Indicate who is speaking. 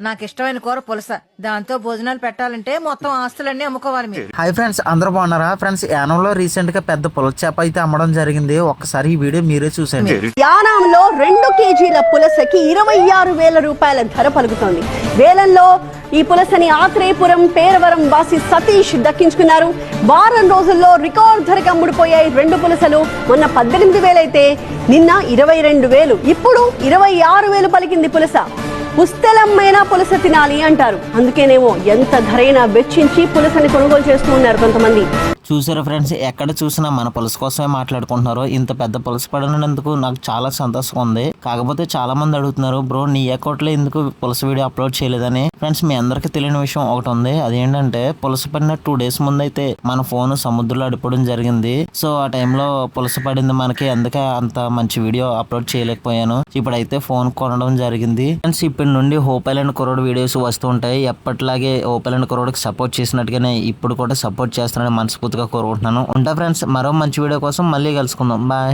Speaker 1: నాకు ఇష్టమైన కూర పులస. దాంతో భోజనాలు పెట్టాలంటే మొత్తం ఆస్తులన్నీ అమ్ముకోవాలి మీరు.
Speaker 2: హాయ్ ఫ్రెండ్స్, అందరూ బాగున్నారా ఫ్రెండ్స్? యానంలో రీసెంట్ గా పెద్ద పులస చేప అయితే అమ్మడం జరిగింది. ఒక్కసారి ఈ వీడియో మీరే చూసండి.
Speaker 3: యానంలో 2 కేజీల పులసకి 26,000 రూపాయల ధర పలుకుతోంది. వేలంలో ఈ పులసని ఆత్రేయపురం పేరవరం వాసి సతీష్ దక్కించుకున్నారు. వారం రోజుల్లో రికార్డ్ ధరకు అమ్ముడుపోయాయి 2 పులసలు. మొన్న 18,000 అయితే నిన్న 22,000, ఇప్పుడు 26,000 పలికింది పులస. పుస్తెలమ్మైనా పులస తినాలి అంటారు. అందుకేనేమో ఎంత ధరైనా వెచ్చించి పులసని కొనుగోలు చేస్తూ ఉన్నారు కొంతమంది.
Speaker 2: చూసారా ఫ్రెండ్స్, ఎక్కడ చూసినా మన పులస కోసమే మాట్లాడుకుంటున్నారు. ఇంత పెద్ద పులస పడినందుకు నాకు చాలా సంతోషంగా ఉంది. కాకపోతే చాలా మంది అడుగుతున్నారు, బ్రో నీ అకౌంట్ లో ఎందుకు పులస వీడియో అప్లోడ్ చేయలేదని. ఫ్రెండ్స్, మీ అందరికి తెలియని విషయం ఒకటి ఉంది. అదేంటంటే పులస పడిన 2 days ముందు అయితే మన ఫోన్ సముద్రంలో అడిపోవడం జరిగింది. సో ఆ టైంలో పులస పడింది మనకి, అందుకే అంత మంచి వీడియో అప్లోడ్ చేయలేకపోయాను. ఇప్పుడైతే ఫోన్ కొనడం జరిగింది. ఫ్రెండ్స్, ఇప్పటి నుండి హోప్ ఐలాండ్ కుర్రోడ్ వీడియోస్ వస్తూ ఉంటాయి. ఎప్పటిలాగే హోప్ ఐలాండ్ కుర్రోడ్కి సపోర్ట్ చేసినట్టుగానే ఇప్పుడు కూడా సపోర్ట్ చేస్తానని మనస్ఫూర్తిగా కోరుకుంటున్నాను. ఉంటా ఫ్రెండ్స్, మరో మంచి వీడియో కోసం మళ్ళీ కలుసుకుందాం. బాయ్.